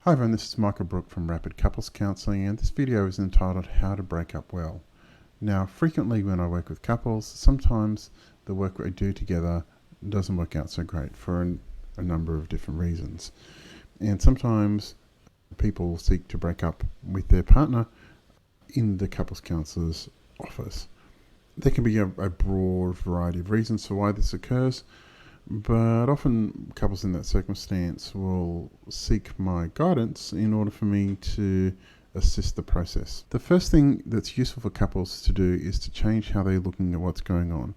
Hi everyone, this is Michael Brook from Rapid Couples Counselling, and this video is entitled How to Break Up Well. Now, frequently when I work with couples, sometimes the work we do together doesn't work out so great for a number of different reasons. And sometimes people seek to break up with their partner in the couples counsellor's office. There can be a broad variety of reasons for why this occurs, but often couples in that circumstance will seek my guidance in order for me to assist the process. The first thing that's useful for couples to do is to change how they're looking at what's going on.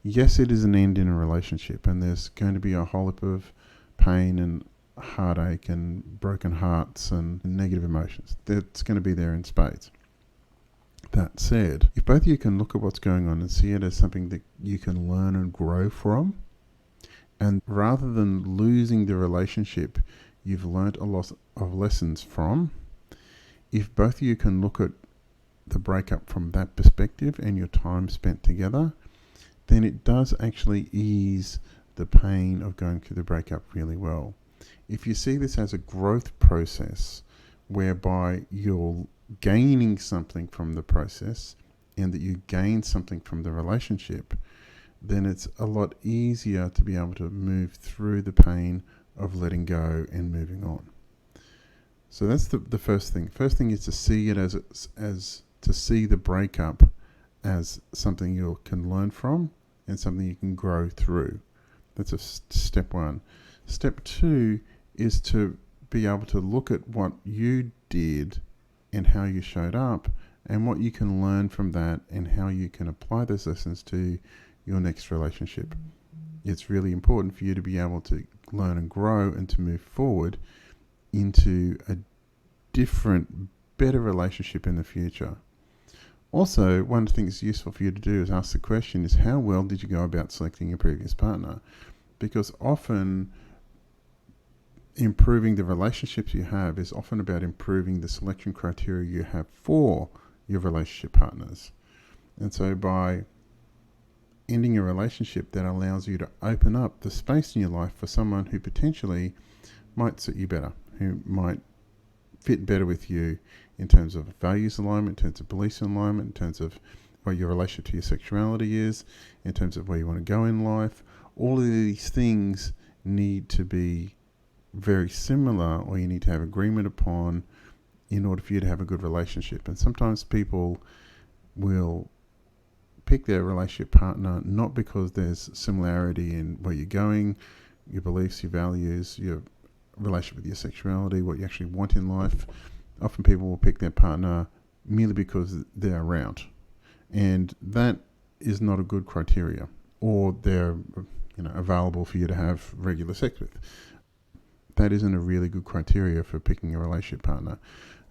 Yes, it is an end in a relationship, and there's going to be a whole heap of pain and heartache and broken hearts and negative emotions. That's going to be there in spades. That said, if both of you can look at what's going on and see it as something that you can learn and grow from, and rather than losing the relationship you've learnt a lot of lessons from, if both of you can look at the breakup from that perspective and your time spent together, then it does actually ease the pain of going through the breakup really well. If you see this as a growth process whereby you're gaining something from the process and that you gain something from the relationship, then it's a lot easier to be able to move through the pain of letting go and moving on. So that's the first thing. First thing is to see it as to see the breakup as something you can learn from and something you can grow through. That's step one. Step two is to be able to look at what you did and how you showed up and what you can learn from that and how you can apply those lessons to your next relationship. It's really important for you to be able to learn and grow and to move forward into a different, better relationship in the future. Also, one of the things useful for you to do is ask the question is, how well did you go about selecting your previous partner? Because often improving the relationships you have is often about improving the selection criteria you have for your relationship partners. And so by ending a relationship, that allows you to open up the space in your life for someone who potentially might suit you better, who might fit better with you in terms of values alignment, in terms of beliefs alignment, in terms of what your relationship to your sexuality is, in terms of where you want to go in life. All of these things need to be very similar, or you need to have agreement upon in order for you to have a good relationship. And sometimes people will pick their relationship partner not because there's similarity in where you're going, your beliefs, your values, your relationship with your sexuality, what you actually want in life. Often people will pick their partner merely because they're around, and that is not a good criteria, or they're available for you to have regular sex with. That isn't a really good criteria for picking a relationship partner.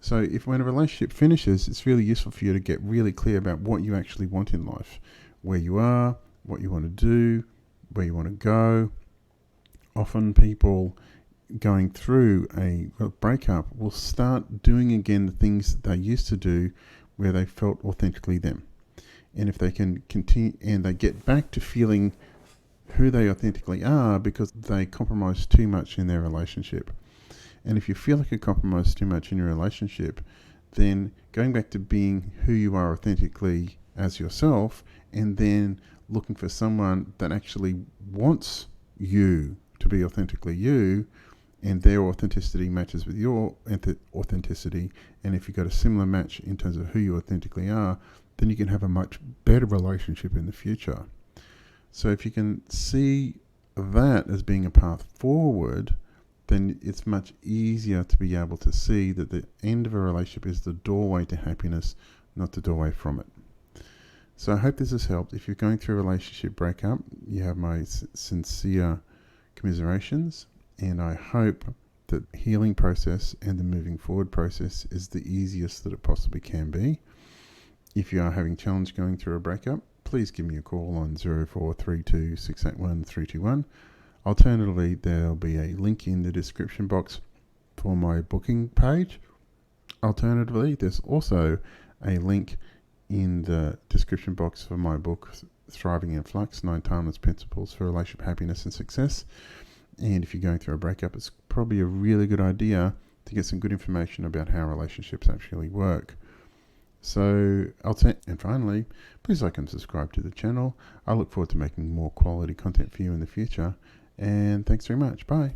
So when a relationship finishes, it's really useful for you to get really clear about what you actually want in life, where you are, what you want to do, where you want to go. Often people going through a breakup will start doing again the things that they used to do where they felt authentically them. And if they can continue and they get back to feeling who they authentically are because they compromised too much in their relationship. And if you feel like you compromise too much in your relationship, then going back to being who you are authentically as yourself, and then looking for someone that actually wants you to be authentically you, and their authenticity matches with your authenticity, and if you've got a similar match in terms of who you authentically are, then you can have a much better relationship in the future. So if you can see that as being a path forward, then it's much easier to be able to see that the end of a relationship is the doorway to happiness, not the doorway from it. So I hope this has helped. If you're going through a relationship breakup, you have my sincere commiserations, and I hope that the healing process and the moving forward process is the easiest that it possibly can be. If you are having challenge going through a breakup, please give me a call on 0432 681 321. Alternatively, there'll be a link in the description box for my booking page. Alternatively, there's also a link in the description box for my book, Thriving in Flux, 9 Timeless Principles for Relationship Happiness and Success. And if you're going through a breakup, it's probably a really good idea to get some good information about how relationships actually work. So and finally, please like and subscribe to the channel. I look forward to making more quality content for you in the future. And thanks very much. Bye.